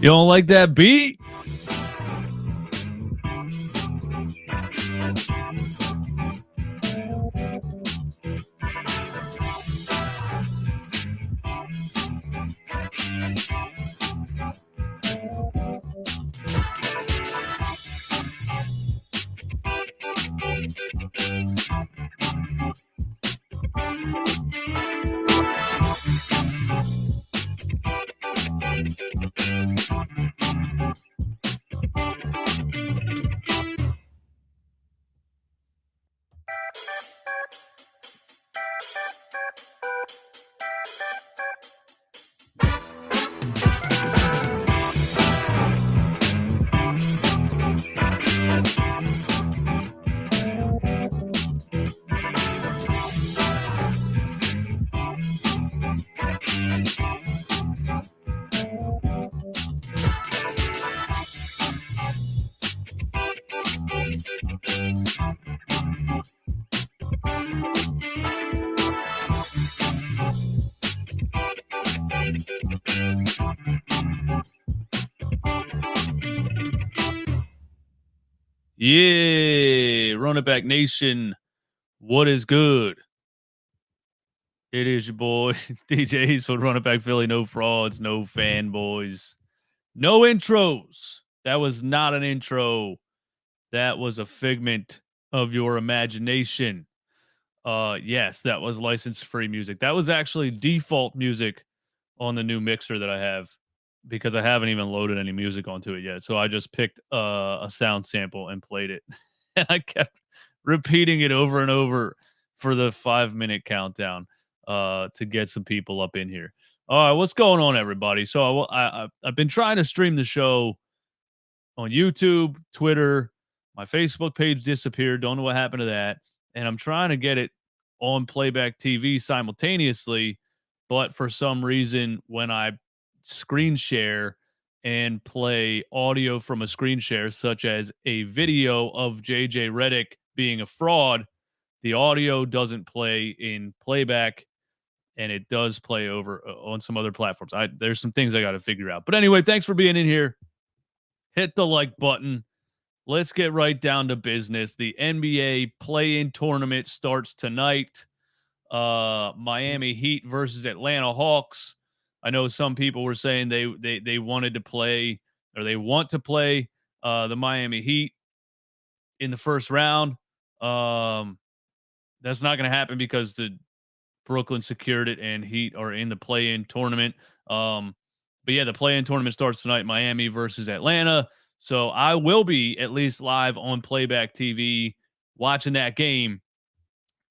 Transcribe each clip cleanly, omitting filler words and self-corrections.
You don't like that beat? Yeah, Run It Back Nation. What is good? It is your boy, DJ Eastwood, Run It Back Philly. No frauds, no fanboys, no intros. That was not an intro. That was a figment of your imagination. Yes, that was licensed free music. That was actually default music on the new mixer that I have because I haven't even loaded any music onto it yet. So I just picked a sound sample and played it. And I kept repeating it over and over for the 5-minute countdown. to get some people up in here. All right, what's going on, everybody? So I've been trying to stream the show on YouTube, Twitter. My Facebook page disappeared. Don't know what happened to that. And I'm trying to get it on playback TV simultaneously. But for some reason, when I screen share and play audio from a screen share, such as a video of JJ Redick being a fraud, the audio doesn't play in playback and it does play over on some other platforms. There's some things I got to figure out. But anyway, thanks for being in here. Hit the like button. Let's get right down to business. The NBA play-in tournament starts tonight. Miami Heat versus Atlanta Hawks. I know some people were saying they wanted to play or they want to play the Miami Heat in the first round. Um, that's not going to happen because the Brooklyn secured it and Heat are in the play-in tournament. But yeah, the play-in tournament starts tonight. Miami versus Atlanta. So I will be at least live on playback TV watching that game.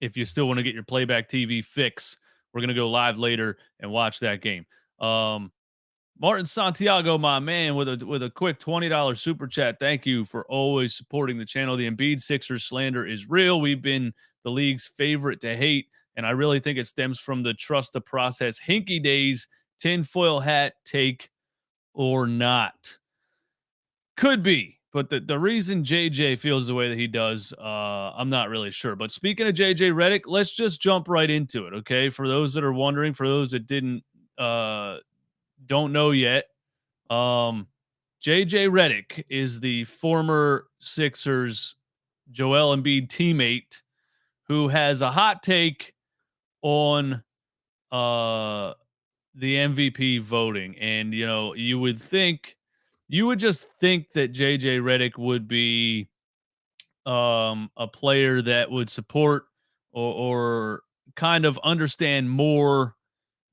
If you still want to get your playback TV fix, we're gonna go live later and watch that game. Martin Santiago, my man, with a quick $20 super chat. Thank you for always supporting the channel. The Embiid Sixers slander is real. We've been the league's favorite to hate, and I really think it stems from the trust the process hinky days. Tinfoil hat take or not. Could be, but the reason JJ feels the way that he does, I'm not really sure. But speaking of JJ Redick, let's just jump right into it, okay? For those that are wondering, for those that didn't don't know yet, JJ Redick is the former Sixers Joel Embiid teammate who has a hot take on uh the MVP voting. And you know, you would just think that JJ Redick would be a player that would support or kind of understand more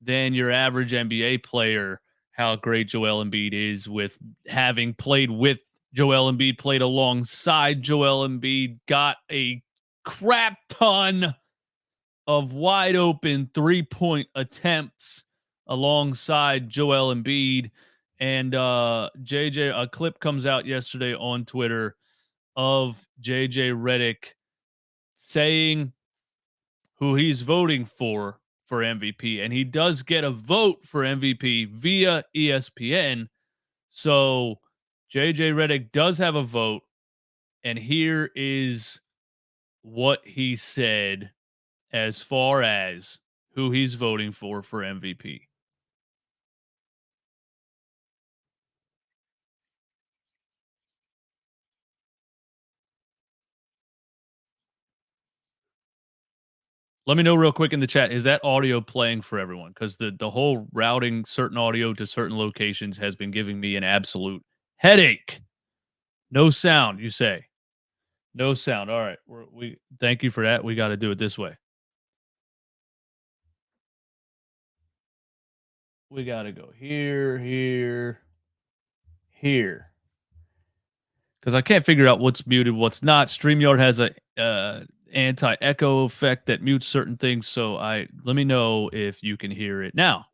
than your average NBA player how great Joel Embiid is, with having played with Joel Embiid, played alongside Joel Embiid, got a crap ton of wide open 3-point attempts alongside Joel Embiid. And JJ, a clip comes out yesterday on Twitter of JJ Redick saying who he's voting for MVP, and he does get a vote for MVP via ESPN. So JJ Redick does have a vote, and here is what he said as far as who he's voting for MVP. Let me know real quick in the chat, is that audio playing for everyone? Because the whole routing certain audio to certain locations has been giving me an absolute headache. No sound, you say? No sound. All right. We thank you for that. We got to do it this way. We got to go here, here, here. Because I can't figure out what's muted, what's not. StreamYard has a anti-echo effect that mutes certain things. So let me know if you can hear it now.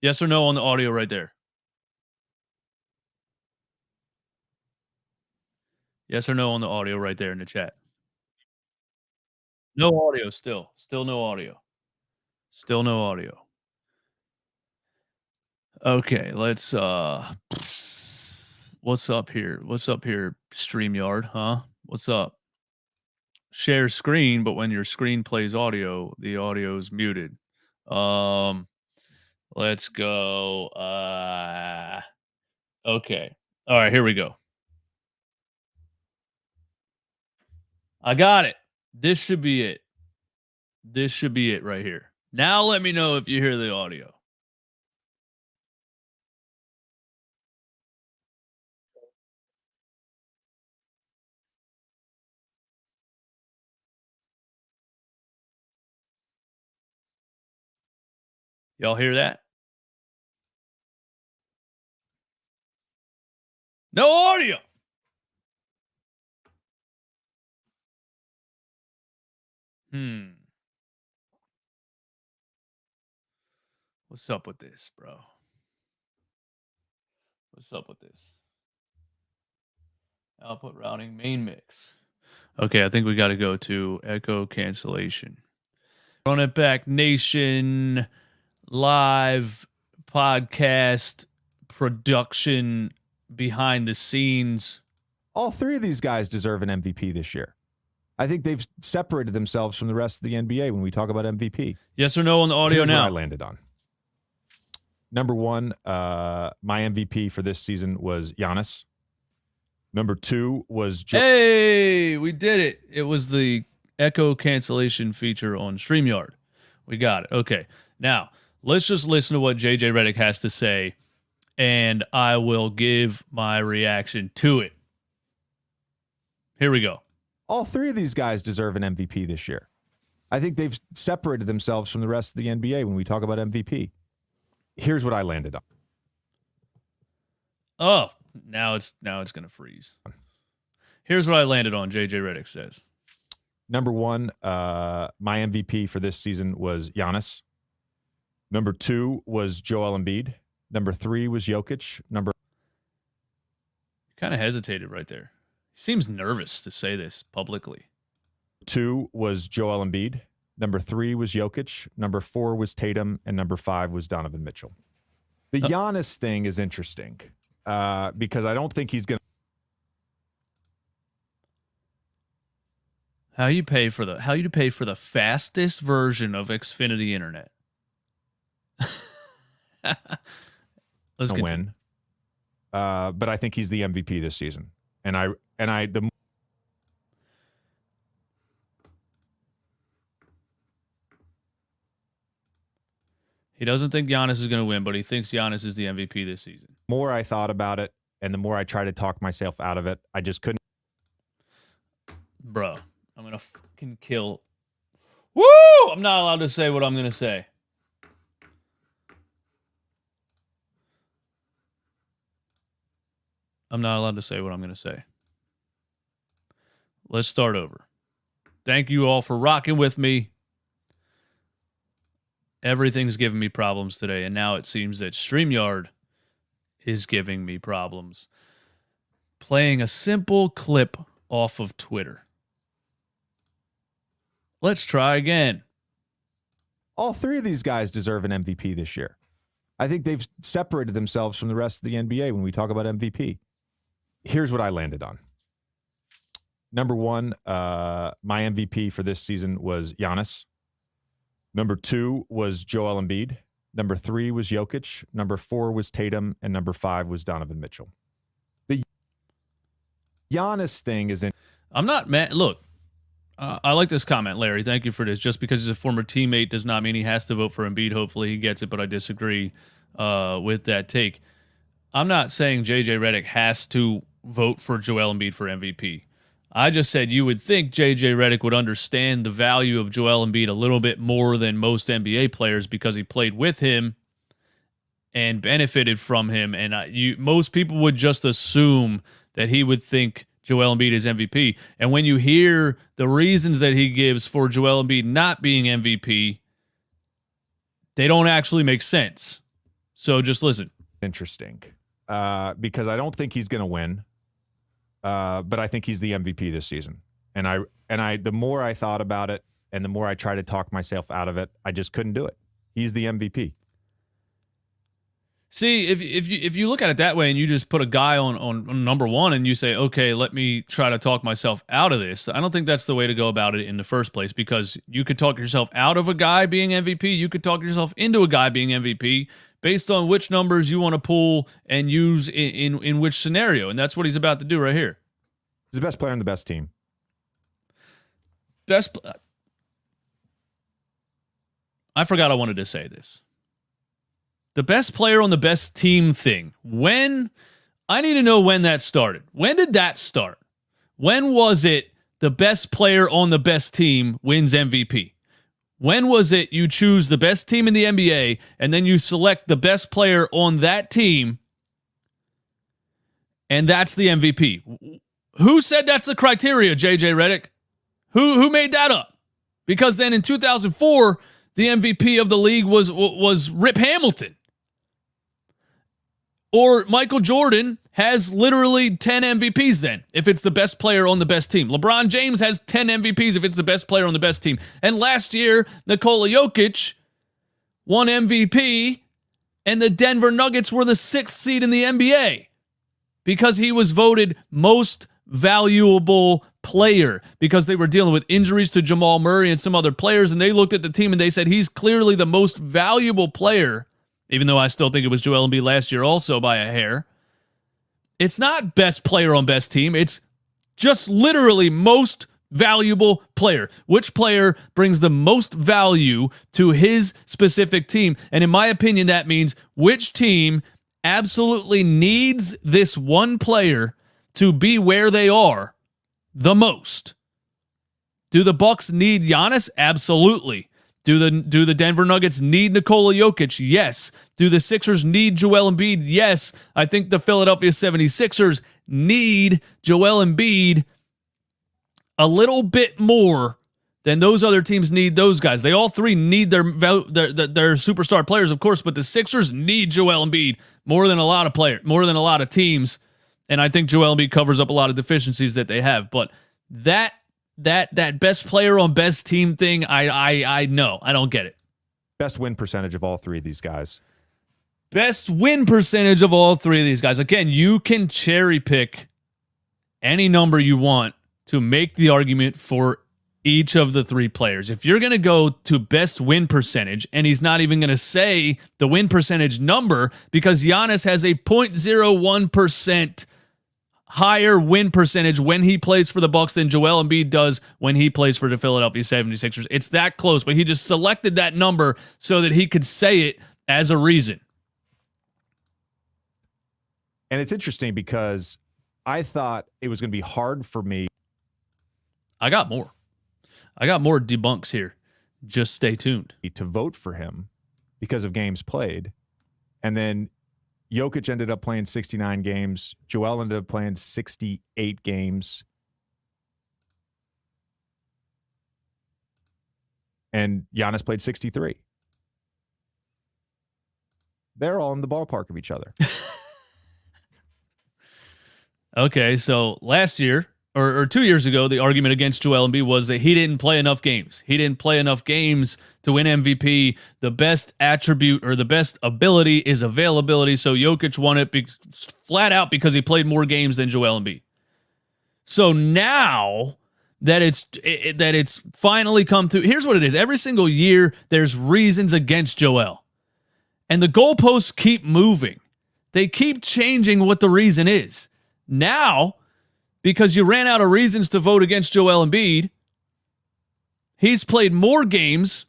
Yes or no on the audio right there. Yes or no on the audio right there in the chat. No audio still. Still no audio. Still no audio. Okay, let's what's up here? What's up here, StreamYard, huh? What's up? Share screen, but when your screen plays audio, the audio is muted. Um let's go. Okay. All right, here we go. I got it. This should be it. This should be it right here. Now let me know if you hear the audio. Y'all hear that? No audio. What's up with this, bro? What's up with this? Output routing main mix. Okay, I think we got to go to echo cancellation. Run It Back Nation live podcast production behind the scenes. All three of these guys deserve an MVP this year. I think they've separated themselves from the rest of the NBA when we talk about MVP. Yes or no on the audio. Here's now? What I landed on. Number one, my MVP for this season was Giannis. Number two was Hey, we did it. It was the echo cancellation feature on StreamYard. We got it. Okay. Now, let's just listen to what JJ Redick has to say, and I will give my reaction to it. Here we go. All three of these guys deserve an MVP this year. I think they've separated themselves from the rest of the NBA when we talk about MVP. Here's what I landed on. Oh, now it's going to freeze. Here's what I landed on, JJ Redick says. Number one, my MVP for this season was Giannis. Number two was Joel Embiid. Number three was Jokic. Kind of hesitated right there. He seems nervous to say this publicly. Two was Joel Embiid. Number three was Jokic. Number four was Tatum. And number five was Donovan Mitchell. The Giannis thing is interesting because I don't think he's going to. How you pay for the fastest version of Xfinity Internet? Let's win. But I think he's the MVP this season. He doesn't think Giannis is going to win, but he thinks Giannis is the MVP this season. The more I thought about it and the more I tried to talk myself out of it, I just couldn't. Bro, I'm going to fucking kill. Woo! I'm not allowed to say what I'm going to say. I'm not allowed to say what I'm going to say. Let's start over. Thank you all for rocking with me. Everything's giving me problems today, and now it seems that StreamYard is giving me problems. Playing a simple clip off of Twitter. Let's try again. All three of these guys deserve an MVP this year. I think they've separated themselves from the rest of the NBA when we talk about MVP. Here's what I landed on. Number one, my MVP for this season was Giannis. Number two was Joel Embiid. Number three was Jokic. Number four was Tatum. And number five was Donovan Mitchell. The Giannis thing is in. I'm not mad. Look, I like this comment, Larry. Thank you for this. Just because he's a former teammate does not mean he has to vote for Embiid. Hopefully he gets it, but I disagree with that take. I'm not saying JJ Redick has to vote for Joel Embiid for MVP. I just said you would think JJ Redick would understand the value of Joel Embiid a little bit more than most NBA players because he played with him and benefited from him. And most people would just assume that he would think Joel Embiid is MVP. And when you hear the reasons that he gives for Joel Embiid not being MVP, they don't actually make sense. So just listen. Interesting. Because I don't think he's going to win. But I think he's the MVP this season. And the more I thought about it and the more I tried to talk myself out of it, I just couldn't do it. He's the MVP. See, if you look at it that way and you just put a guy on number one and you say, okay, let me try to talk myself out of this, I don't think that's the way to go about it in the first place, because you could talk yourself out of a guy being MVP. You could talk yourself into a guy being MVP based on which numbers you want to pull and use in which scenario. And that's what he's about to do right here. He's the best player on the best team. I forgot I wanted to say this. The best player on the best team thing. I need to know when that started. When did that start? When was it the best player on the best team wins MVP? When was it you choose the best team in the NBA and then you select the best player on that team and that's the MVP. Who said that's the criteria, JJ Redick? Who made that up? Because then in 2004, the MVP of the league was Rip Hamilton. Or Michael Jordan has literally 10 MVPs then, if it's the best player on the best team. LeBron James has 10 MVPs if it's the best player on the best team. And last year, Nikola Jokic won MVP, and the Denver Nuggets were the 6th seed in the NBA because he was voted most valuable player because they were dealing with injuries to Jamal Murray and some other players, and they looked at the team and they said he's clearly the most valuable player, even though I still think it was Joel Embiid last year also by a hair. It's not best player on best team. It's just literally most valuable player. Which player brings the most value to his specific team? And in my opinion, that means which team absolutely needs this one player to be where they are the most. Do the Bucks need Giannis? Absolutely. Do the Denver Nuggets need Nikola Jokic? Yes. Do the Sixers need Joel Embiid? Yes. I think the Philadelphia 76ers need Joel Embiid a little bit more than those other teams need those guys. They all three need their superstar players, of course, but the Sixers need Joel Embiid more than a lot of teams. And I think Joel Embiid covers up a lot of deficiencies that they have. But that best player on best team thing, I know. I don't get it. Best win percentage of all three of these guys. Best win percentage of all three of these guys. Again, you can cherry pick any number you want to make the argument for each of the three players. If you're going to go to best win percentage, and he's not even going to say the win percentage number because Giannis has a 0.01% higher win percentage when he plays for the Bucks than Joel Embiid does when he plays for the Philadelphia 76ers. It's that close, but he just selected that number so that he could say it as a reason. And it's interesting because I thought it was going to be hard for me. I got more debunks here. Just stay tuned. To vote for him because of games played. And then Jokic ended up playing 69 games. Joel ended up playing 68 games. And Giannis played 63. They're all in the ballpark of each other. Okay, so last year, or 2 years ago, the argument against Joel Embiid was that he didn't play enough games. He didn't play enough games to win MVP. The best attribute or the best ability is availability. So Jokic won it flat out because he played more games than Joel Embiid. So now that it's finally come to, here's what it is. Every single year, there's reasons against Joel. And the goalposts keep moving. They keep changing what the reason is. Now, because you ran out of reasons to vote against Joel Embiid, he's played more games,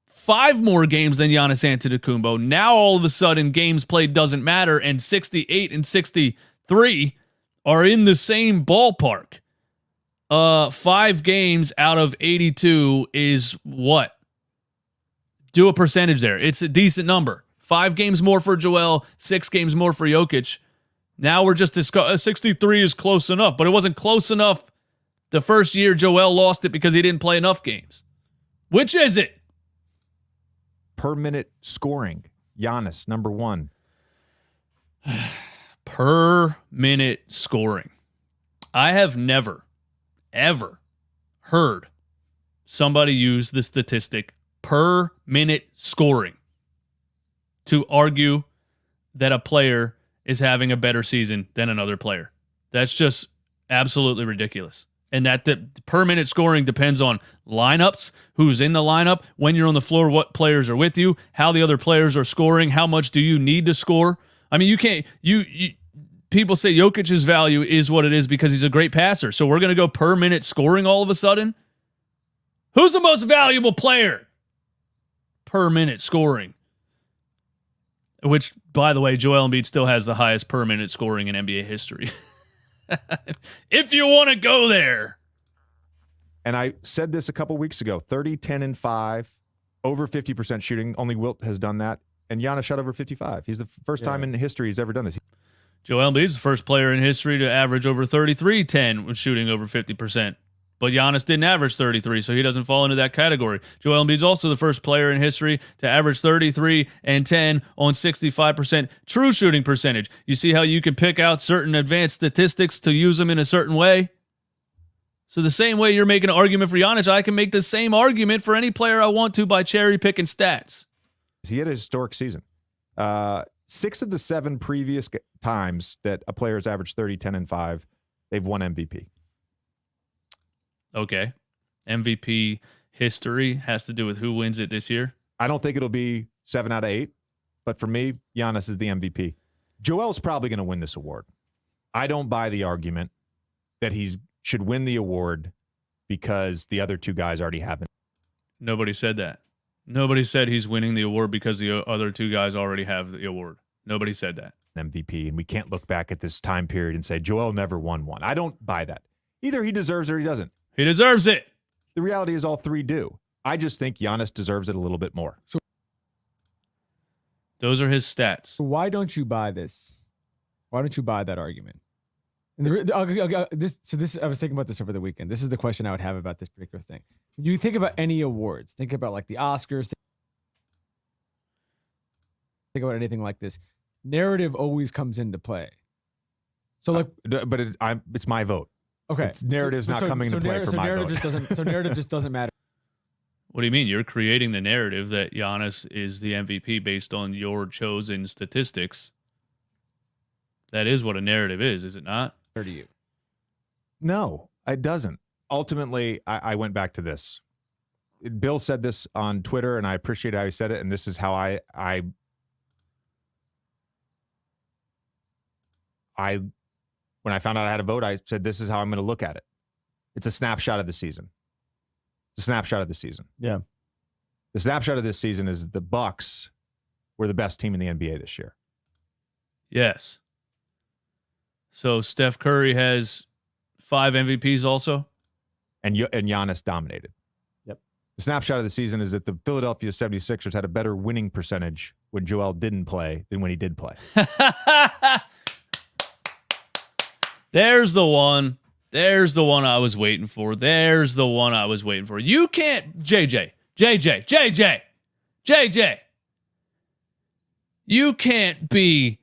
5 more games than Giannis Antetokounmpo. Now, all of a sudden, games played doesn't matter, and 68 and 63 are in the same ballpark. 5 games out of 82 is what? Do a percentage there. It's a decent number. 5 games more for Joel, 6 games more for Jokic. Now we're just discussing 63 is close enough, but it wasn't close enough the first year Joel lost it because he didn't play enough games. Which is it? Per minute scoring. Giannis, number 1. Per minute scoring. I have never, ever heard somebody use the statistic per minute scoring to argue that a player is having a better season than another player. That's just absolutely ridiculous. And that the per minute scoring depends on lineups, who's in the lineup, when you're on the floor, what players are with you, how the other players are scoring, how much do you need to score. I mean, you can't, people say Jokic's value is what it is because he's a great passer. So we're going to go per minute scoring all of a sudden? Who's the most valuable player? Per minute scoring. Which, by the way, Joel Embiid still has the highest per minute scoring in NBA history. If you want to go there. And I said this a couple weeks ago, 30, 10, and 5, over 50% shooting. Only Wilt has done that. And Giannis shot over 55. He's the first time in history he's ever done this. Joel Embiid is the first player in history to average over 33-10 when shooting over 50%. But Giannis didn't average 33, so he doesn't fall into that category. Joel Embiid is also the first player in history to average 33 and 10 on 65% true shooting percentage. You see how you can pick out certain advanced statistics to use them in a certain way? So the same way you're making an argument for Giannis, I can make the same argument for any player I want to by cherry picking stats. He had a historic season. 6 of the 7 previous times that a player has averaged 30, 10, and 5, they've won MVP. Okay. MVP history has to do with who wins it this year. I don't think it'll be 7 out of 8, but for me, Giannis is the MVP. Joel's probably going to win this award. I don't buy the argument that he should win the award because the other 2 guys already have it. Nobody said that. Nobody said he's winning the award because the other 2 guys already have the award. Nobody said that. MVP, and we can't look back at this time period and say Joel never won one. I don't buy that. Either he deserves it or he doesn't. He deserves it. The reality is all 3 do. I just think Giannis deserves it a little bit more. So those are his stats. why don't you buy this? Why don't you buy that argument? And I was thinking about this over the weekend. This is the question I would have about this particular thing. When you think about any awards, think about like the Oscars, think about anything like this. Narrative always comes into play. So like, but it's my vote. okay, Narrative's not coming into play for my vote. Narrative just doesn't matter. What do you mean? You're creating the narrative that Giannis is the MVP based on your chosen statistics. That is what a narrative is it not? To you. No, it doesn't. Ultimately, I went back to this. Bill said this on Twitter, and I appreciate how he said it, and this is how I when I found out I had a vote, I said, this is how I'm going to look at it. It's a snapshot of the season. It's a snapshot of the season. Yeah. The snapshot of this season is the Bucks were the best team in the NBA this year. Yes. So Steph Curry has 5 MVPs also? And Giannis dominated. Yep. The snapshot of the season is that the Philadelphia 76ers had a better winning percentage when Joel didn't play than when he did play. There's the one. There's the one I was waiting for. There's the one I was waiting for. You can't, JJ. You can't be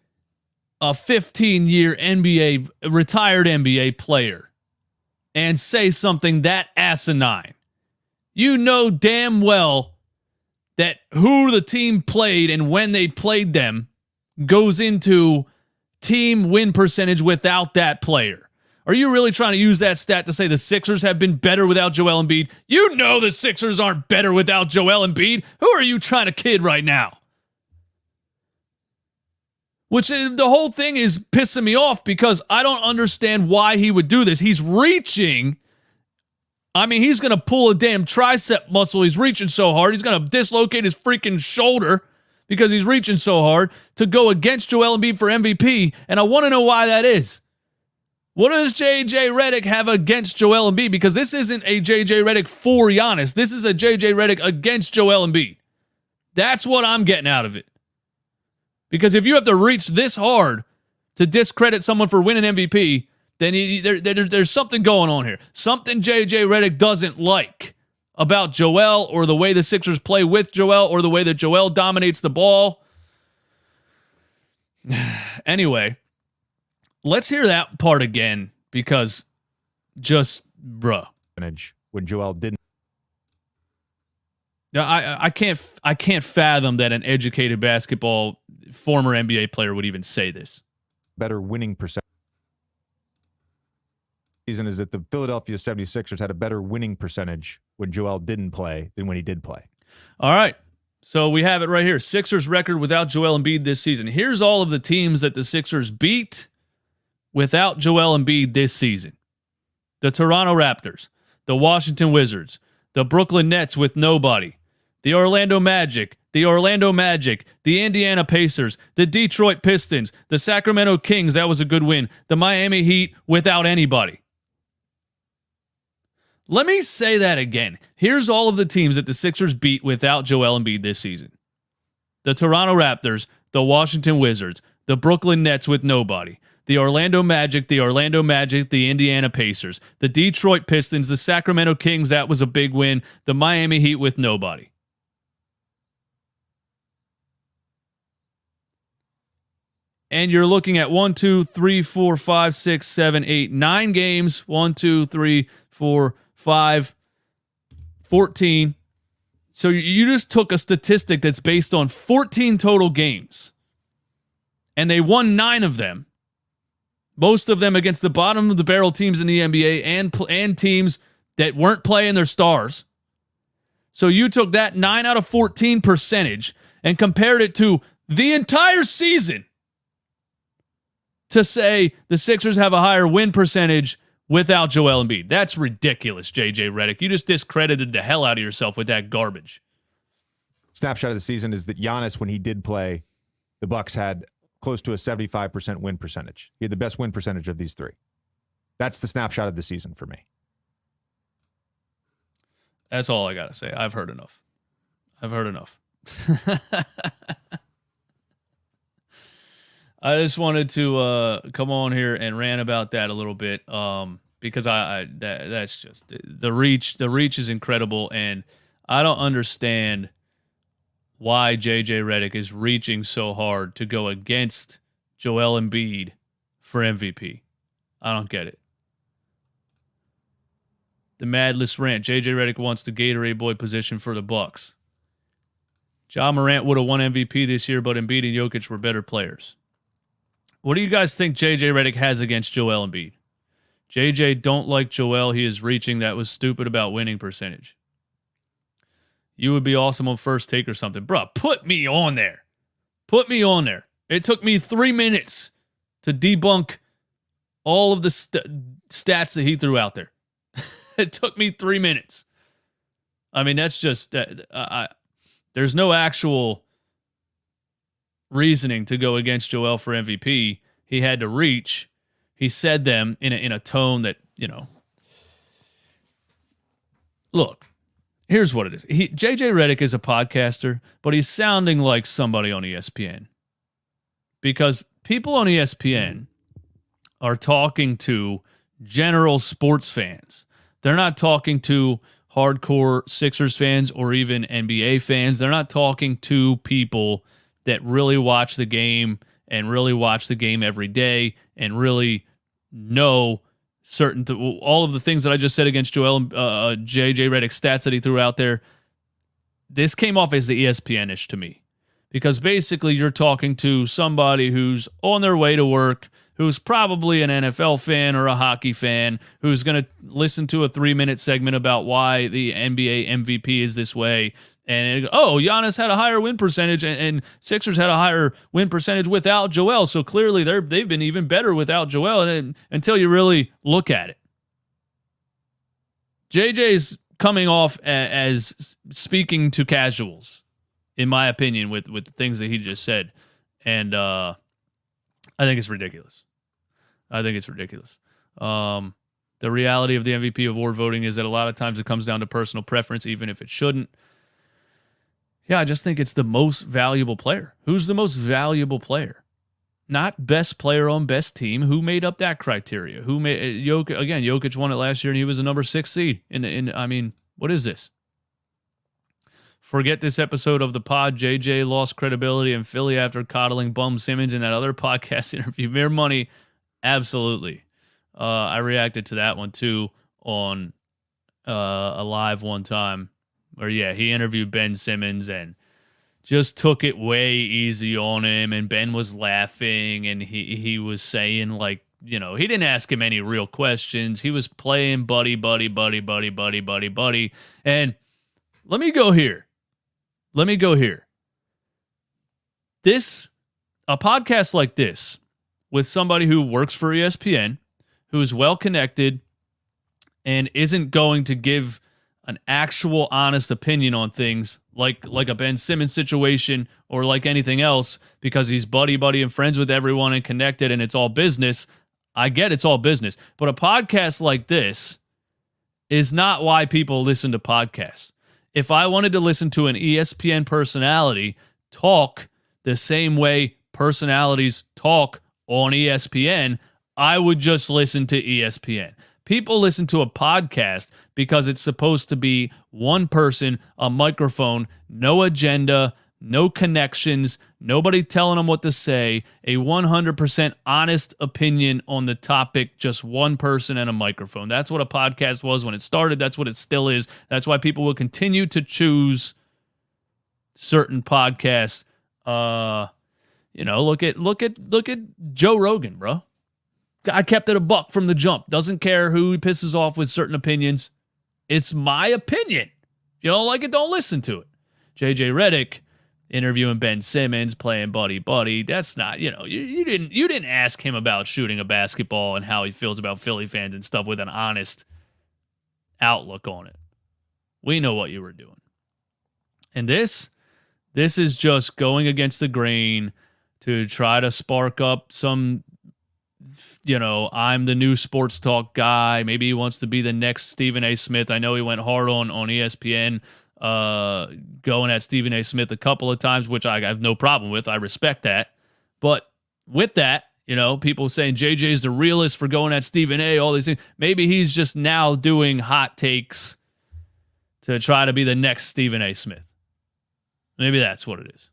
a 15-year NBA, retired NBA player and say something that asinine. You know damn well that who the team played and when they played them goes into team win percentage without that player. Are you really trying to use that stat to say the Sixers have been better without Joel Embiid? You know the Sixers aren't better without Joel Embiid. Who are you trying to kid right now? Which the whole thing is pissing me off because I don't understand why he would do this. He's reaching. I mean, he's going to pull a damn tricep muscle. He's reaching so hard. He's going to dislocate his freaking shoulder because he's reaching so hard to go against Joel Embiid for MVP. And I want to know why that is. What does J.J. Redick have against Joel Embiid? Because this isn't a J.J. Redick for Giannis. This is a J.J. Redick against Joel Embiid. That's what I'm getting out of it. Because if you have to reach this hard to discredit someone for winning MVP, then there's something going on here. Something J.J. Redick doesn't like about Joel or the way the Sixers play with Joel or the way that Joel dominates the ball. Anyway, let's hear that part again because just, bruh. When Joel didn't. I can't fathom that an educated basketball former NBA player would even say this. Better winning percentage. Reason is that the Philadelphia 76ers had a better winning percentage when Joel didn't play than when he did play. All right. So we have it right here. Sixers record without Joel Embiid this season. Here's all of the teams that the Sixers beat without Joel Embiid this season. The Toronto Raptors, the Washington Wizards, the Brooklyn Nets with nobody, the Orlando Magic, the Indiana Pacers, the Detroit Pistons, the Sacramento Kings, that was a good win, the Miami Heat without anybody. Let me say that again. Here's all of the teams that the Sixers beat without Joel Embiid this season. The Toronto Raptors, the Washington Wizards, the Brooklyn Nets with nobody, the Orlando Magic, the Indiana Pacers, the Detroit Pistons, the Sacramento Kings, that was a big win, the Miami Heat with nobody. And you're looking at 1, 2, 3, 4, 5, 6, 7, 8, 9 games. 1, 2, 3, 4, 5, 14. So you just took a statistic that's based on 14 total games. And they won 9 of them. Most of them against the bottom of the barrel teams in the NBA and teams that weren't playing their stars. So you took that 9 out of 14 percentage and compared it to the entire season to say the Sixers have a higher win percentage without Joel Embiid. That's ridiculous, JJ Redick. You just discredited the hell out of yourself with that garbage. Snapshot of the season is that Giannis, when he did play, the Bucks had close to a 75% win percentage. He had the best win percentage of these 3. That's the snapshot of the season for me. That's all I got to say. I've heard enough. I just wanted to come on here and rant about that a little bit because that's just the reach. The reach is incredible, and I don't understand why JJ Redick is reaching so hard to go against Joel Embiid for MVP. I don't get it. The Madless rant. JJ Redick wants the Gatorade boy position for the Bucks. Ja Morant would have won MVP this year, but Embiid and Jokic were better players. What do you guys think JJ Redick has against Joel Embiid? JJ don't like Joel. He is reaching. That was stupid about winning percentage. You would be awesome on First Take or something. Bruh, put me on there. It took me 3 minutes to debunk all of the stats that he threw out there. It took me 3 minutes. I mean, that's just... there's no actual reasoning to go against Joel for MVP. He had to reach. He said them in a tone that, look, here's what it is. JJ Redick is a podcaster, but he's sounding like somebody on ESPN because people on ESPN are talking to general sports fans. They're not talking to hardcore Sixers fans or even NBA fans. They're not talking to people that really watch the game and really watch the game every day and really know all of the things that I just said against Joel JJ Redick stats that he threw out there. This came off as the ESPN-ish to me because basically you're talking to somebody who's on their way to work, who's probably an NFL fan or a hockey fan, who's going to listen to a 3-minute segment about why the NBA MVP is this way. And Giannis had a higher win percentage and Sixers had a higher win percentage without Joel. So clearly they've been even better without Joel until you really look at it. JJ's coming off as speaking to casuals, in my opinion, with the things that he just said. And I think it's ridiculous. The reality of the MVP award voting is that a lot of times it comes down to personal preference, even if it shouldn't. Yeah, I just think it's the most valuable player. Who's the most valuable player? Not best player on best team. Who made up that criteria? Who made Jokic? Again, Jokic won it last year, and he was a number 6 seed. I mean, what is this? Forget this episode of the pod. JJ lost credibility in Philly after coddling Bum Simmons in that other podcast interview. Mere money, absolutely. I reacted to that one too on a live one time. Where, he interviewed Ben Simmons and just took it way easy on him. And Ben was laughing and he was saying, like, he didn't ask him any real questions. He was playing buddy. And let me go here. A podcast like this with somebody who works for ESPN, who's well connected and isn't going to give an actual honest opinion on things like a Ben Simmons situation or like anything else because he's buddy and friends with everyone and connected and it's all business. I get it's all business. But a podcast like this is not why people listen to podcasts. If I wanted to listen to an ESPN personality talk the same way personalities talk on ESPN, I would just listen to ESPN. People listen to a podcast because it's supposed to be one person, a microphone, no agenda, no connections, nobody telling them what to say, a 100% honest opinion on the topic, just one person and a microphone. That's what a podcast was when it started. That's what it still is. That's why people will continue to choose certain podcasts. Look at Joe Rogan, bro. I kept it a buck from the jump. Doesn't care who he pisses off with certain opinions. It's my opinion. If you don't like it, don't listen to it. JJ Redick interviewing Ben Simmons, playing buddy. That's not, you didn't ask him about shooting a basketball and how he feels about Philly fans and stuff with an honest outlook on it. We know what you were doing. And this is just going against the grain to try to spark up some, I'm the new sports talk guy. Maybe he wants to be the next Stephen A. Smith. I know he went hard on ESPN, going at Stephen A. Smith a couple of times, which I have no problem with. I respect that. But with that, people saying JJ's the realist for going at Stephen A., all these things. Maybe he's just now doing hot takes to try to be the next Stephen A. Smith. Maybe that's what it is.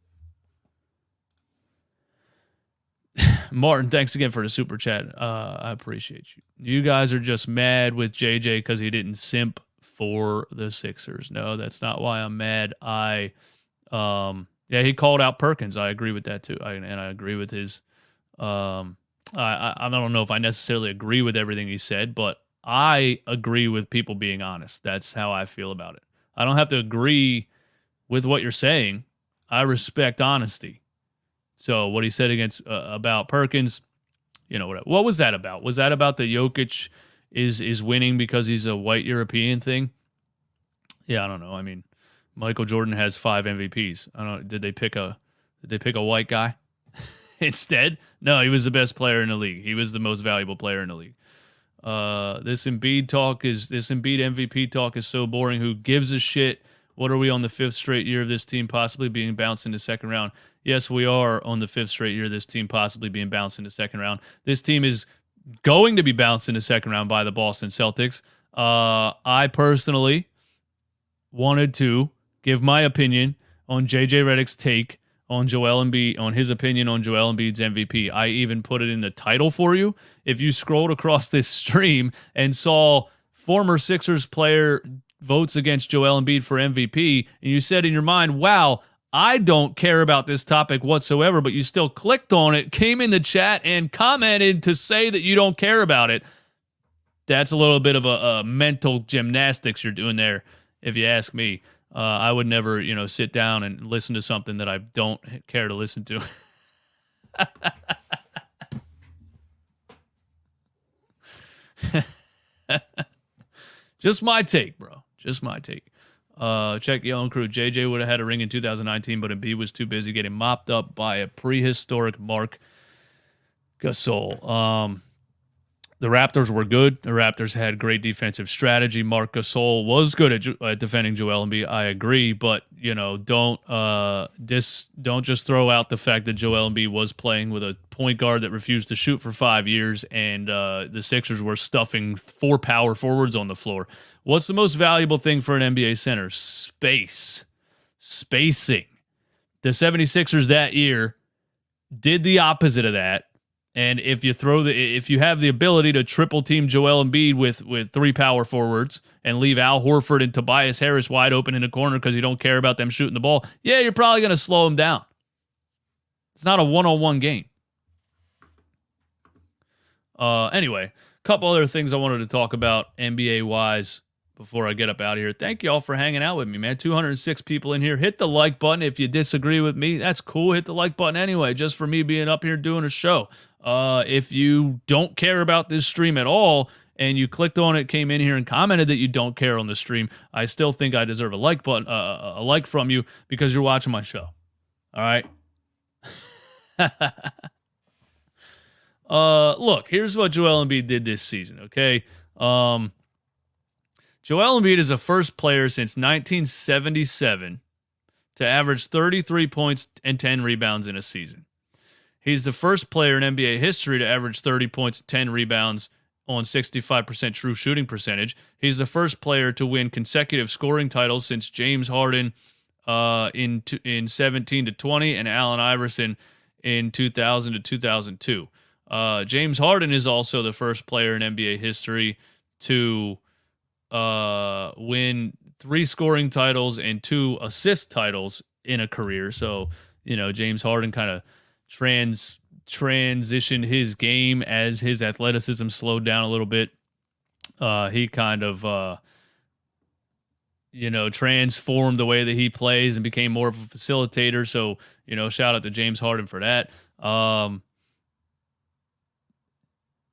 Martin, thanks again for the super chat. I appreciate you. You guys are just mad with JJ because he didn't simp for the Sixers. No, that's not why I'm mad. He called out Perkins. I agree with that too. I agree with his. I don't know if I necessarily agree with everything he said, but I agree with people being honest. That's how I feel about it. I don't have to agree with what you're saying. I respect honesty. So what he said about Perkins, what was that about? Was that about the Jokic is winning because he's a white European thing? Yeah, I don't know. I mean, Michael Jordan has 5 MVPs. I don't know. Did they pick a white guy instead? No, he was the best player in the league. He was the most valuable player in the league. This Embiid MVP talk is so boring. Who gives a shit? What are we on the 5th straight year of this team possibly being bounced in the second round? Yes, we are on the 5th straight year of this team possibly being bounced in the second round. This team is going to be bounced in the second round by the Boston Celtics. I personally wanted to give my opinion on JJ Redick's take on Joel Embiid, on his opinion on Joel Embiid's MVP. I even put it in the title for you. If you scrolled across this stream and saw former Sixers player votes against Joel Embiid for MVP, and you said in your mind, wow, I don't care about this topic whatsoever, but you still clicked on it, came in the chat, and commented to say that you don't care about it. That's a little bit of a mental gymnastics you're doing there, if you ask me. I would never, sit down and listen to something that I don't care to listen to. Just my take, bro. Just my take. Check your own crew. JJ would have had a ring in 2019, but Embiid was too busy getting mopped up by a prehistoric Marc Gasol. The Raptors were good. The Raptors had great defensive strategy. Marc Gasol was good at defending Joel Embiid. I agree, but don't just throw out the fact that Joel Embiid was playing with a point guard that refused to shoot for 5 years, and the Sixers were stuffing 4 power forwards on the floor. What's the most valuable thing for an NBA center? Spacing. The 76ers that year did the opposite of that. And if you have the ability to triple team Joel Embiid with 3 power forwards and leave Al Horford and Tobias Harris wide open in the corner because you don't care about them shooting the ball, yeah, you're probably going to slow them down. It's not a one-on-one game. Anyway, a couple other things I wanted to talk about NBA-wise before I get up out of here. Thank you all for hanging out with me, man. 206 people in here. Hit the like button if you disagree with me. That's cool. Hit the like button anyway, just for me being up here doing a show. If you don't care about this stream at all and you clicked on it, came in here and commented that you don't care on the stream, I still think I deserve a like button, a like from you because you're watching my show. All right. Look, here's what Joel Embiid did this season. Okay. Joel Embiid is the first player since 1977 to average 33 points and 10 rebounds in a season. He's the first player in NBA history to average 30 points, 10 rebounds on 65% true shooting percentage. He's the first player to win consecutive scoring titles since James Harden in 17 to 20 and Allen Iverson in 2000 to 2002. James Harden is also the first player in NBA history to win 3 scoring titles and 2 assist titles in a career. So, James Harden kind of transitioned his game as his athleticism slowed down a little bit. He kind of, transformed the way that he plays and became more of a facilitator. So, shout out to James Harden for that.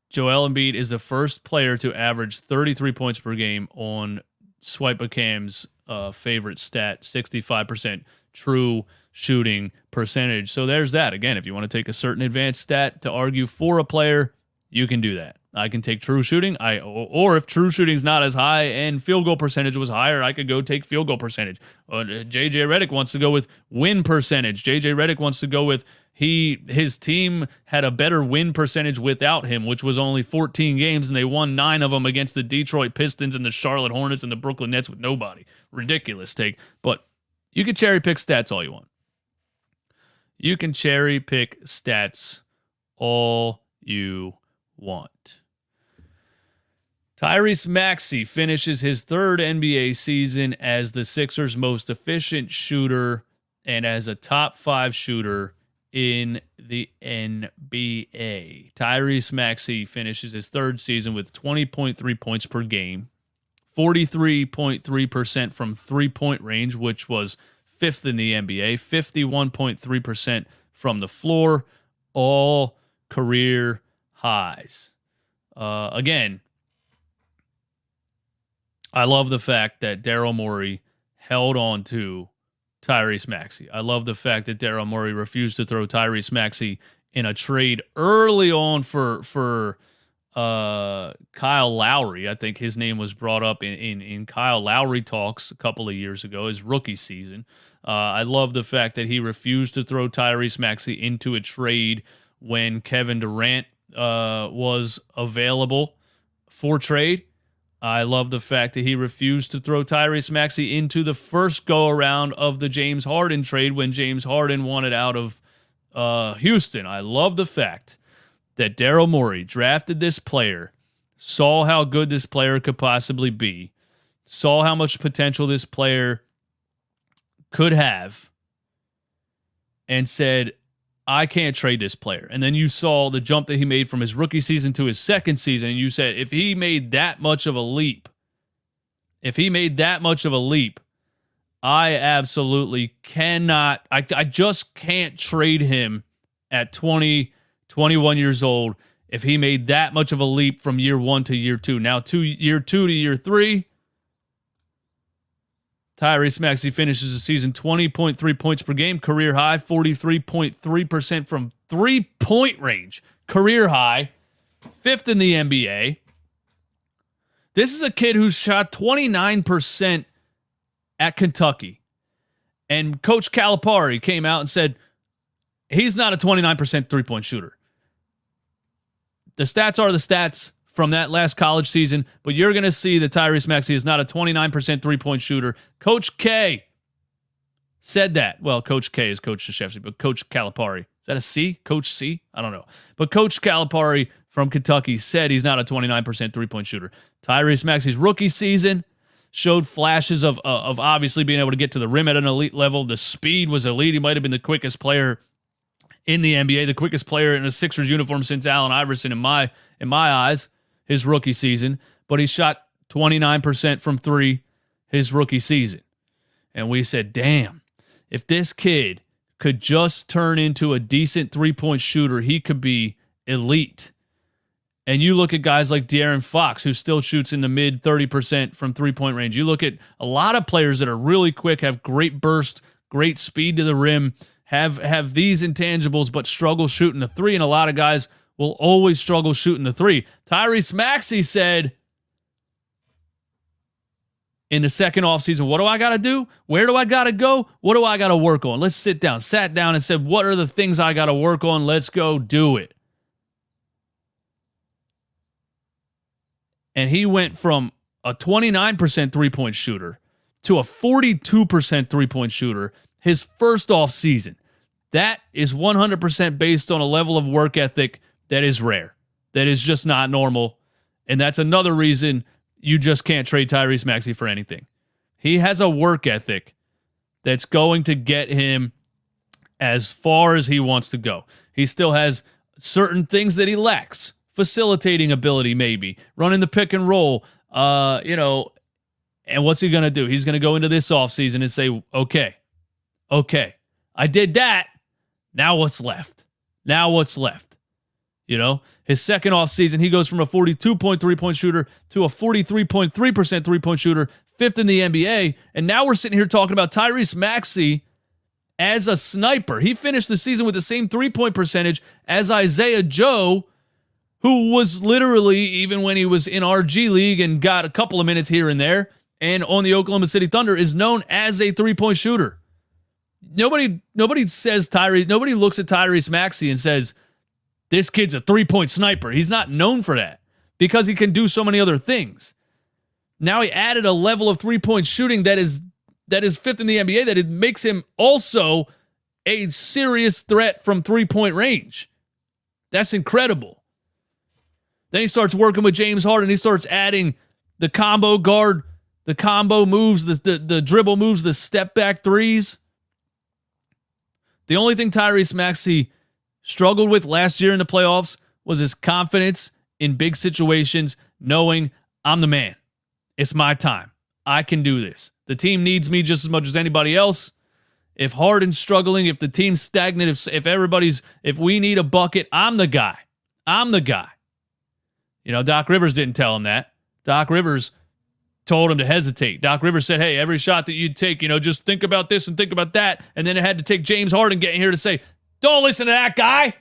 Joel Embiid is the first player to average 33 points per game on Swipe a Cam's favorite stat, 65% true shooting percentage. So there's that. Again, if you want to take a certain advanced stat to argue for a player, you can do that. I can take true shooting. Or if true shooting is not as high and field goal percentage was higher, I could go take field goal percentage. JJ Redick wants to go with win percentage. JJ Redick wants to go with his team had a better win percentage without him, which was only 14 games, and they won 9 of them against the Detroit Pistons and the Charlotte Hornets and the Brooklyn Nets with nobody. Ridiculous take. But you can cherry pick stats all you want. You can cherry pick stats all you want. Tyrese Maxey finishes his 3rd NBA season as the Sixers' most efficient shooter and as a top 5 shooter in the NBA. Tyrese Maxey finishes his 3rd season with 20.3 points per game, 43.3% from three-point range, which was 5th in the NBA, 51.3% from the floor, all career highs. Again, I love the fact that Daryl Morey held on to Tyrese Maxey. I love the fact that Daryl Morey refused to throw Tyrese Maxey in a trade early on for Kyle Lowry. I think his name was brought up in Kyle Lowry talks a couple of years ago, his rookie season. I love the fact that he refused to throw Tyrese Maxey into a trade when Kevin Durant was available for trade. I love the fact that he refused to throw Tyrese Maxey into the first go-around of the James Harden trade when James Harden wanted out of Houston. I love the fact that Daryl Morey drafted this player, saw how good this player could possibly be, saw how much potential this player could have, and said, I can't trade this player. And then you saw the jump that he made from his rookie season to his second season, and you said, if he made that much of a leap, I absolutely cannot, I just can't trade him at 20, 21 years old if he made that much of a leap from year 1 to year 2. Now, year 2 to year 3, Tyrese Maxey finishes the season 20.3 points per game, career high, 43.3% from three-point range, career high, 5th in the NBA. This is a kid who shot 29% at Kentucky. And Coach Calipari came out and said, he's not a 29% three-point shooter. The stats are the stats from that last college season, but you're going to see that Tyrese Maxey is not a 29% three-point shooter. Coach K said that. Well, Coach K is Coach Krzyzewski, but Coach Calipari. Is that a C? Coach C? I don't know. But Coach Calipari from Kentucky said he's not a 29% three-point shooter. Tyrese Maxey's rookie season showed flashes of obviously being able to get to the rim at an elite level. The speed was elite. He might have been the quickest player in the NBA, the quickest player in a Sixers uniform since Allen Iverson in my eyes, his rookie season. But he shot 29% from 3 his rookie season. And we said, damn, if this kid could just turn into a decent three-point shooter, he could be elite. And you look at guys like De'Aaron Fox, who still shoots in the mid 30% from three-point range. You look at a lot of players that are really quick, have great burst, great speed to the rim, have these intangibles, but struggle shooting the 3. And a lot of guys will always struggle shooting the 3. Tyrese Maxey said in the second offseason, what do I got to do? Where do I got to go? What do I got to work on? Let's sit down. Sat down and said, what are the things I got to work on? Let's go do it. And he went from a 29% three-point shooter to a 42% three-point shooter his first offseason. That is 100% based on a level of work ethic that is rare. That is just not normal. And that's another reason you just can't trade Tyrese Maxey for anything. He has a work ethic that's going to get him as far as he wants to go. He still has certain things that he lacks. Facilitating ability, maybe. Running the pick and roll. And what's he going to do? He's going to go into this offseason and say, okay, I did that. Now what's left? His second offseason, he goes from a 42-point three-point shooter to a 43.3% three-point shooter, fifth in the NBA. And now we're sitting here talking about Tyrese Maxey as a sniper. He finished the season with the same three-point percentage as Isaiah Joe, who was literally, even when he was in our G League and got a couple of minutes here and there, and on the Oklahoma City Thunder, is known as a three-point shooter. Nobody says Tyrese. Nobody looks at Tyrese Maxey and says, this kid's a three-point sniper. He's not known for that because he can do so many other things. Now he added a level of three-point shooting that is fifth in the NBA, that it makes him also a serious threat from three-point range. That's incredible. Then he starts working with James Harden. He starts adding the combo guard, the combo moves, the dribble moves, the step-back threes. The only thing Tyrese Maxey struggled with last year in the playoffs was his confidence in big situations, knowing I'm the man. It's my time. I can do this. The team needs me just as much as anybody else. If Harden's struggling, if the team's stagnant, if we need a bucket, I'm the guy. Doc Rivers didn't tell him that. Doc Rivers told him to hesitate. Doc Rivers said, hey, every shot that you take, just think about this and think about that. And then it had to take James Harden getting here to say, don't listen to that guy.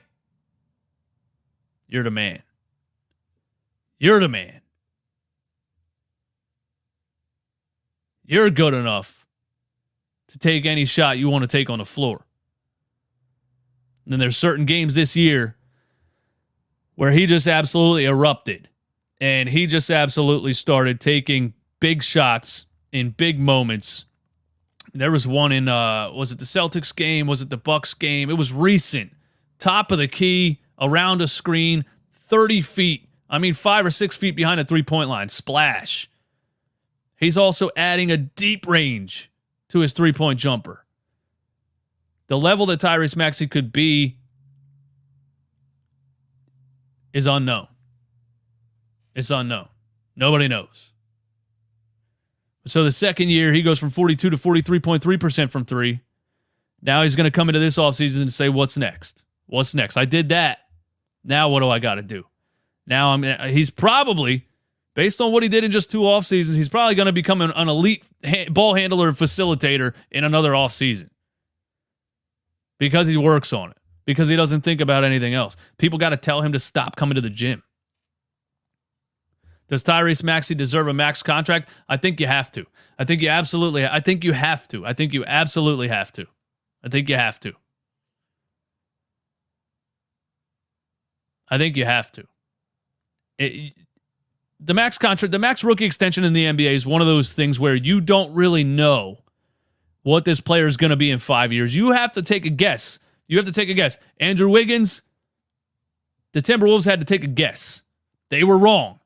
You're the man. You're good enough to take any shot you want to take on the floor. And then there's certain games this year where he just absolutely erupted. And he just absolutely started taking big shots in big moments. There was one in, was it the Celtics game? Was it the Bucks game? It was recent. Top of the key, around a screen, 30 feet. 5 or 6 feet behind the three-point line. Splash. He's also adding a deep range to his three-point jumper. The level that Tyrese Maxey could be is unknown. It's unknown. Nobody knows. So the second year, he goes from 42 to 43.3% from three. Now he's going to come into this offseason and say, what's next? I did that. Now what do I got to do? Now he's probably, based on what he did in just 2 off seasons, he's probably going to become an elite ball handler and facilitator in another off season because he works on it, because he doesn't think about anything else. People got to tell him to stop coming to the gym. Does Tyrese Maxey deserve a max contract? I think you have to. I think you absolutely have to. The max contract, the max rookie extension in the NBA is one of those things where you don't really know what this player is going to be in 5 years. You have to take a guess. Andrew Wiggins, the Timberwolves had to take a guess. They were wrong.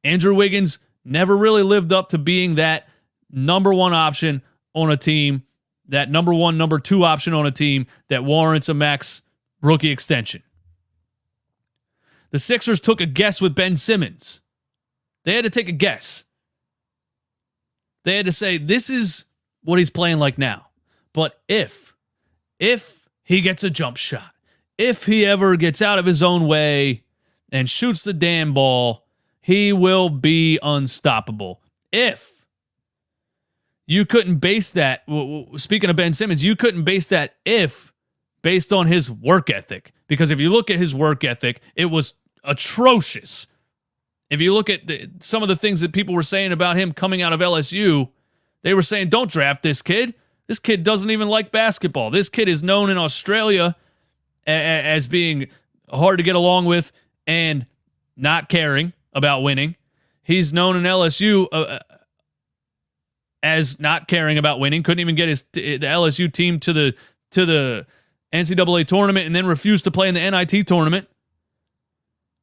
Andrew Wiggins never really lived up to being that number one option on a team, that number one, number two option on a team that warrants a max rookie extension. The Sixers took a guess with Ben Simmons. They had to take a guess. They had to say, this is what he's playing like now. But if he gets a jump shot, if he ever gets out of his own way and shoots the damn ball, he will be unstoppable. If you couldn't base that, speaking of Ben Simmons, you couldn't base that based on his work ethic. Because if you look at his work ethic, it was atrocious. If you look at some of the things that people were saying about him coming out of LSU, They were saying, don't draft this kid. This kid doesn't even like basketball. This kid is known in Australia as being hard to get along with and not caring about winning. He's known in LSU as not caring about winning. Couldn't even get the LSU team to the NCAA tournament and then refused to play in the NIT tournament.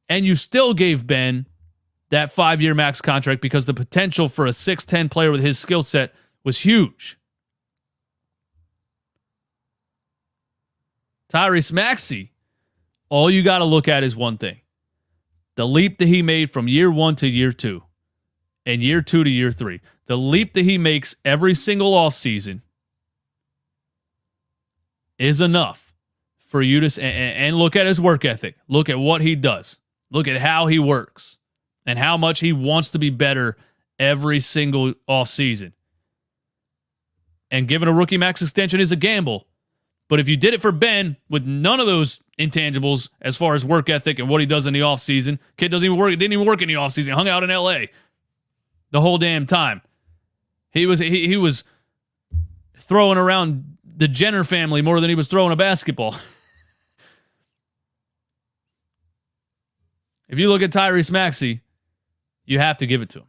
And you still gave Ben that 5-year max contract because the potential for a 6'10 player with his skill set was huge. Tyrese Maxey, all you got to look at is one thing. The leap that he made from year 1 to year 2 and year 2 to year 3. The leap that he makes every single offseason is enough for you to and look at his work ethic. Look at what he does. Look at how he works and how much he wants to be better every single offseason. And giving a rookie max extension is a gamble. But if you did it for Ben with none of those intangibles as far as work ethic and what he does in the offseason, kid didn't even work in the offseason, hung out in LA the whole damn time. He was throwing around the Jenner family more than he was throwing a basketball. If you look at Tyrese Maxey, you have to give it to him.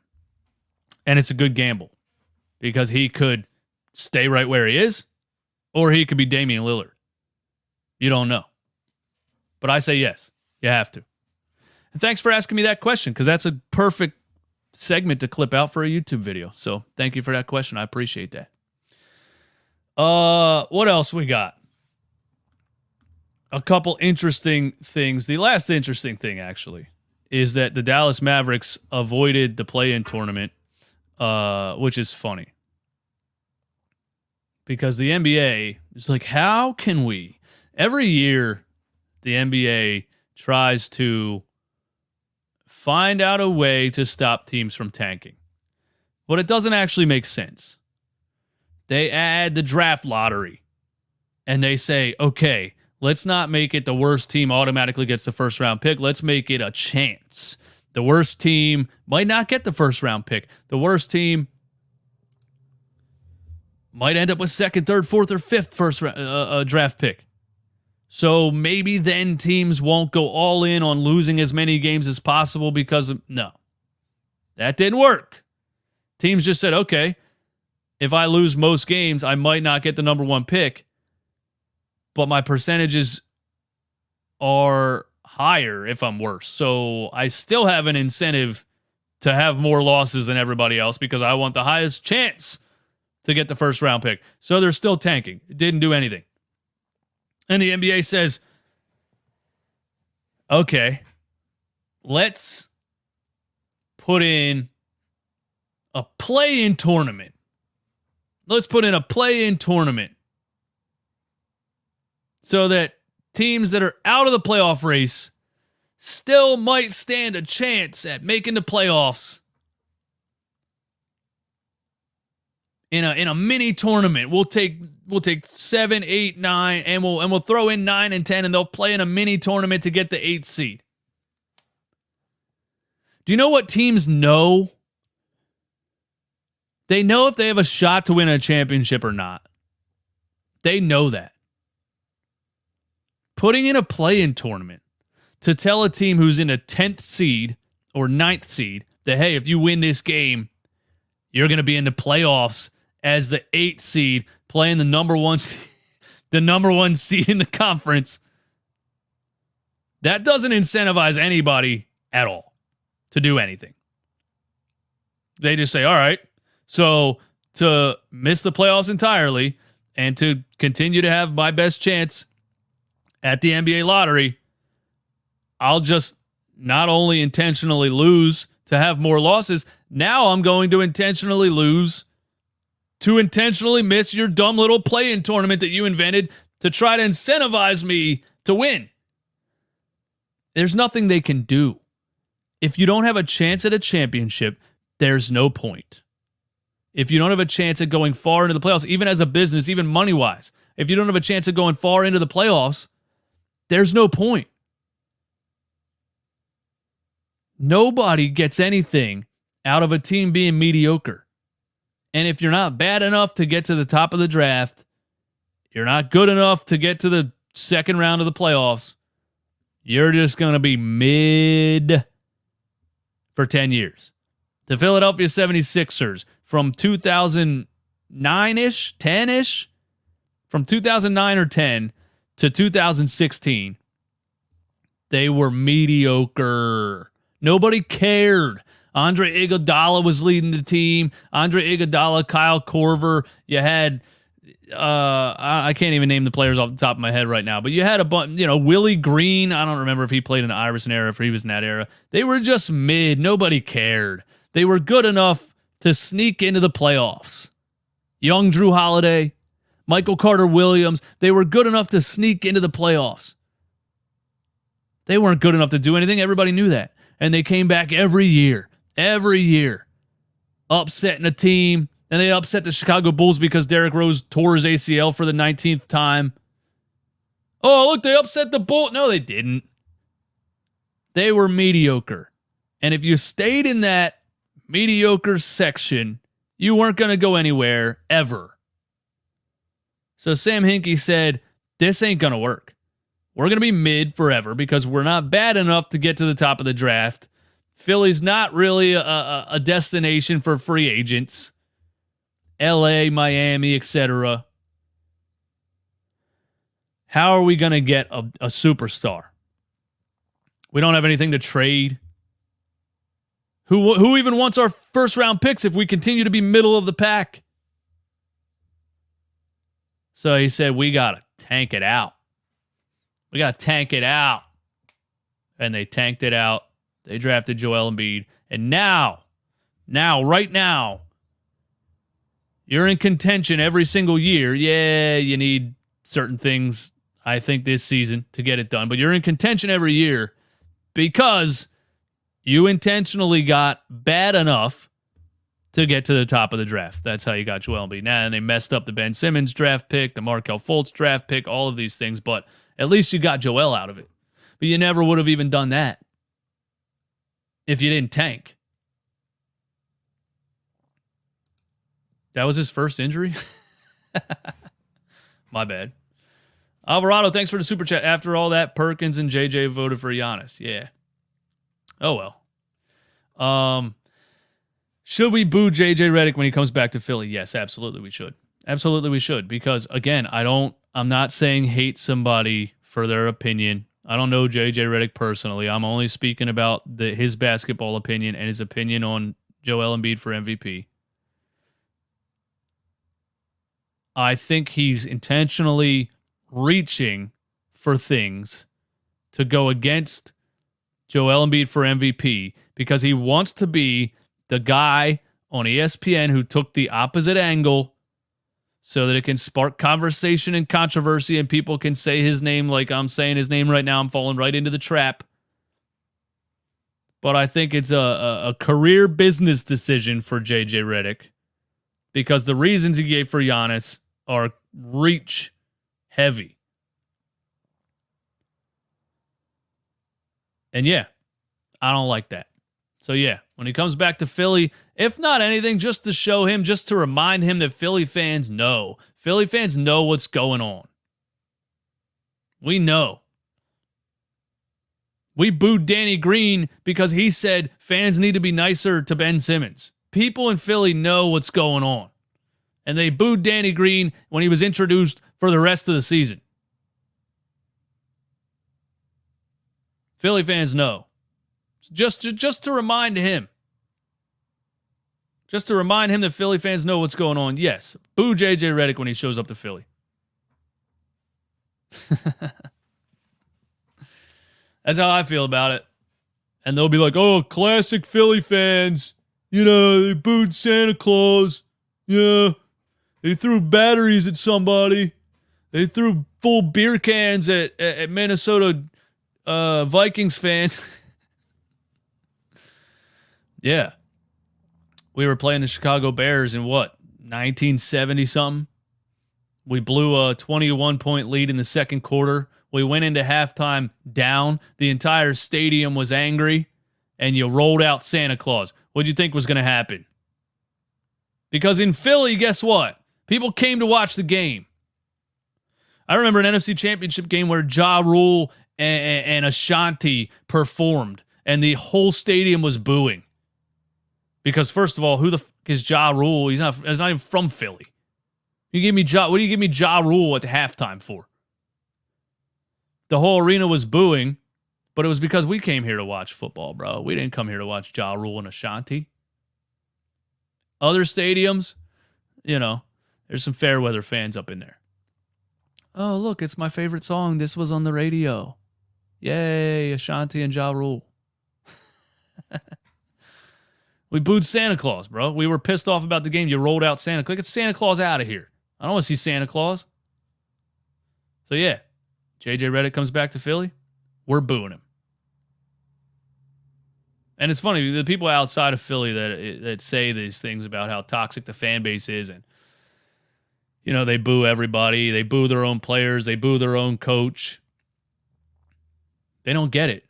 And it's a good gamble because he could stay right where he is, or he could be Damian Lillard. You don't know. But I say yes, you have to. And thanks for asking me that question, because that's a perfect segment to clip out for a YouTube video. So thank you for that question. I appreciate that. What else we got? A couple interesting things. The last interesting thing, actually, is that the Dallas Mavericks avoided the play-in tournament, which is funny. Because the NBA is like, how can we? Every year, the NBA tries to find out a way to stop teams from tanking. But it doesn't actually make sense. They add the draft lottery. And they say, okay, let's not make it the worst team automatically gets the first round pick. Let's make it a chance. The worst team might not get the first round pick. The worst team might end up with second, third, fourth, or fifth first draft pick. So maybe then teams won't go all in on losing as many games as possible because no, that didn't work. Teams just said, okay, if I lose most games, I might not get the number one pick, but my percentages are higher if I'm worse. So I still have an incentive to have more losses than everybody else because I want the highest chance to get the first round pick. So they're still tanking. It didn't do anything. And the NBA says, okay, let's put in a play-in tournament. Let's put in a play-in tournament so that teams that are out of the playoff race still might stand a chance at making the playoffs in a mini tournament. We'll take 7, 8, 9, and we'll throw in 9 and 10, and they'll play in a mini tournament to get the 8th seed. Do you know what teams know? They know if they have a shot to win a championship or not. They know that. Putting in a play-in tournament to tell a team who's in a 10th seed or 9th seed that, hey, if you win this game, you're going to be in the playoffs as the 8th seed playing the number one seed in the conference. That doesn't incentivize anybody at all to do anything. They just say, all right, so to miss the playoffs entirely and to continue to have my best chance at the NBA lottery, I'll just not only intentionally lose to have more losses, now I'm going to intentionally lose to intentionally miss your dumb little play-in tournament that you invented to try to incentivize me to win. There's nothing they can do. If you don't have a chance at a championship, there's no point. If you don't have a chance at going far into the playoffs, even as a business, even money-wise, if you don't have a chance at going far into the playoffs, there's no point. Nobody gets anything out of a team being mediocre. And if you're not bad enough to get to the top of the draft, you're not good enough to get to the second round of the playoffs, you're just going to be mid for 10 years. The Philadelphia 76ers from 2009-ish, 10-ish, from 2009 or 10 to 2016, they were mediocre. Nobody cared. Andre Iguodala was leading the team. Andre Iguodala, Kyle Korver. You had, I can't even name the players off the top of my head right now, but you had a bunch, Willie Green. I don't remember if he played in the Iverson era, if he was in that era. They were just mid. Nobody cared. They were good enough to sneak into the playoffs. Young Drew Holiday, Michael Carter-Williams, they were good enough to sneak into the playoffs. They weren't good enough to do anything. Everybody knew that. And they came back every year, upsetting a team. And they upset the Chicago Bulls because Derrick Rose tore his ACL for the 19th time. Oh, look, they upset the Bulls. No, they didn't. They were mediocre. And if you stayed in that mediocre section, you weren't going to go anywhere ever. So Sam Hinkie said, this ain't going to work. We're going to be mid forever because we're not bad enough to get to the top of the draft. Philly's not really a destination for free agents. LA, Miami, etc. How are we going to get a superstar? We don't have anything to trade. Who even wants our first round picks if we continue to be middle of the pack? So he said, we got to tank it out. We got to tank it out. And they tanked it out. They drafted Joel Embiid. And now, right now, you're in contention every single year. Yeah, you need certain things, I think, this season to get it done. But you're in contention every year because you intentionally got bad enough to get to the top of the draft. That's how you got Joel Embiid. Now, and they messed up the Ben Simmons draft pick, the Markelle Fultz draft pick, all of these things. But at least you got Joel out of it. But you never would have even done that if you didn't tank. That was his first injury? My bad. Alvarado, thanks for the super chat. After all that, Perkins and JJ voted for Giannis. Yeah. Oh, well. Should we boo JJ Redick when he comes back to Philly? Yes, absolutely we should. Absolutely we should. Because, again, I'm not saying hate somebody for their opinion. I don't know JJ Redick personally. I'm only speaking about his basketball opinion and his opinion on Joel Embiid for MVP. I think he's intentionally reaching for things to go against Joel Embiid for MVP because he wants to be the guy on ESPN who took the opposite angle so that it can spark conversation and controversy and people can say his name like I'm saying his name right now. I'm falling right into the trap. But I think it's a career business decision for JJ Redick because the reasons he gave for Giannis are reach heavy. And yeah, I don't like that. So yeah, when he comes back to Philly, if not anything, just to show him, just to remind him that Philly fans know. Philly fans know what's going on. We know. We booed Danny Green because he said fans need to be nicer to Ben Simmons. People in Philly know what's going on. And they booed Danny Green when he was introduced for the rest of the season. Philly fans know. Just to remind him. Just to remind him that Philly fans know what's going on. Yes, boo JJ Redick when he shows up to Philly. That's how I feel about it. And they'll be like, oh, classic Philly fans. You know, they booed Santa Claus. Yeah. They threw batteries at somebody. They threw full beer cans at Minnesota Vikings fans. Yeah. We were playing the Chicago Bears in what, 1970-something? We blew a 21-point lead in the second quarter. We went into halftime down. The entire stadium was angry, and you rolled out Santa Claus. What did you think was going to happen? Because in Philly, guess what? People came to watch the game. I remember an NFC Championship game where Ja Rule and Ashanti performed, and the whole stadium was booing. Because first of all, who the fuck is Ja Rule? He's not even from Philly. What do you give me Ja Rule at the halftime for? The whole arena was booing, but it was because we came here to watch football, bro. We didn't come here to watch Ja Rule and Ashanti. Other stadiums, there's some fair weather fans up in there. Oh, look, it's my favorite song. This was on the radio. Yay, Ashanti and Ja Rule. We booed Santa Claus, bro. We were pissed off about the game. You rolled out Santa Claus. Get Santa Claus out of here. I don't want to see Santa Claus. So, yeah, JJ Redick comes back to Philly. We're booing him. And it's funny, the people outside of Philly that say these things about how toxic the fan base is, and they boo everybody, they boo their own players, they boo their own coach. They don't get it.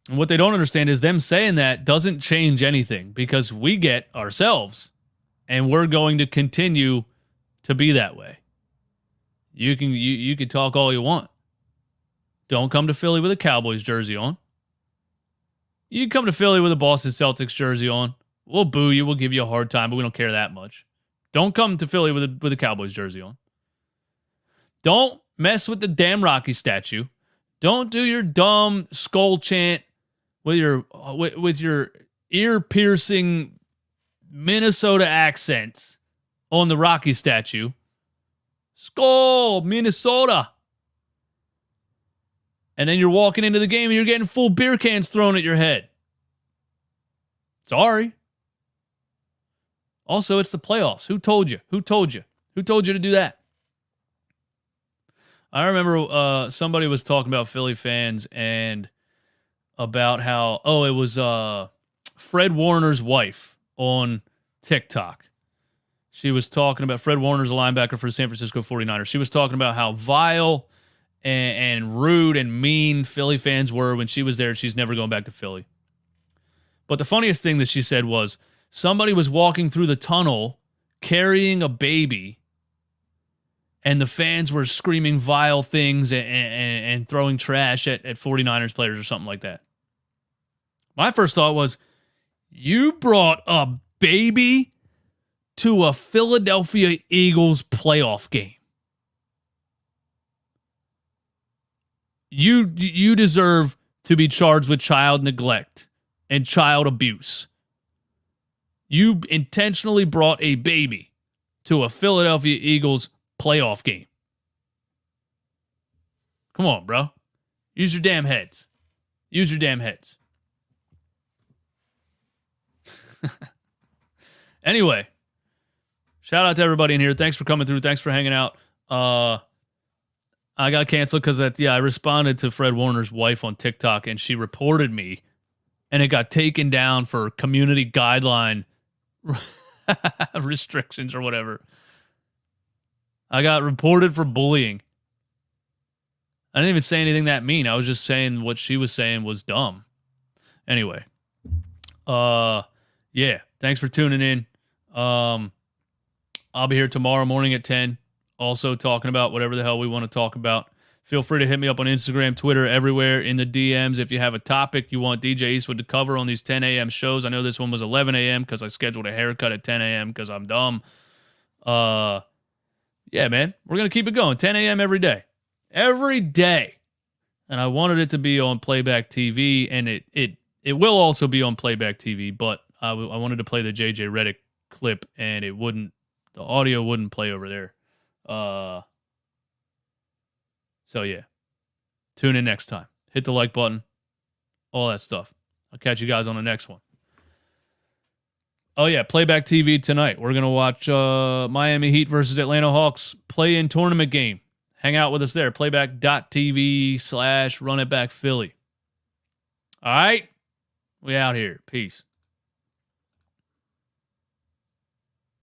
And what they don't understand is them saying that doesn't change anything, because we get ourselves, and we're going to continue to be that way. You can talk all you want. Don't come to Philly with a Cowboys jersey on. You come to Philly with a Boston Celtics jersey on. We'll boo you. We'll give you a hard time, but we don't care that much. Don't come to Philly with a Cowboys jersey on. Don't mess with the damn Rocky statue. Don't do your dumb skull chant with your ear-piercing Minnesota accents on the Rocky statue. Skull, Minnesota. And then you're walking into the game and you're getting full beer cans thrown at your head. Sorry. Also, it's the playoffs. Who told you? Who told you? Who told you to do that? I remember somebody was talking about Philly fans and about how, it was Fred Warner's wife on TikTok. She was talking about, Fred Warner's a linebacker for the San Francisco 49ers. She was talking about how vile and rude and mean Philly fans were when she was there. She's never going back to Philly. But the funniest thing that she said was somebody was walking through the tunnel carrying a baby, and the fans were screaming vile things and throwing trash at 49ers players or something like that. My first thought was, you brought a baby to a Philadelphia Eagles playoff game. You deserve to be charged with child neglect and child abuse. You intentionally brought a baby to a Philadelphia Eagles playoff game. Come on, bro. Use your damn heads. Use your damn heads. Anyway, shout out to everybody in here. Thanks for coming through. Thanks for hanging out. I got canceled because I responded to Fred Warner's wife on TikTok, and she reported me, and it got taken down for community guideline restrictions or whatever. I got reported for bullying. I didn't even say anything that mean. I was just saying what she was saying was dumb. Anyway, yeah. Thanks for tuning in. I'll be here tomorrow morning at 10. Also talking about whatever the hell we want to talk about. Feel free to hit me up on Instagram, Twitter, everywhere in the DMs. If you have a topic you want DJ Eastwood to cover on these 10 a.m. shows. I know this one was 11 a.m. because I scheduled a haircut at 10 a.m. because I'm dumb. Yeah, man. We're going to keep it going. 10 a.m. every day. Every day. And I wanted it to be on Playback TV, and it will also be on Playback TV, but I wanted to play the JJ Redick clip, and the audio wouldn't play over there. So yeah, tune in next time. Hit the like button, all that stuff. I'll catch you guys on the next one. Oh yeah, Playback TV tonight. We're gonna watch Miami Heat versus Atlanta Hawks play-in tournament game. Hang out with us there. Playback.tv/runitbackphilly. All right, we out here. Peace.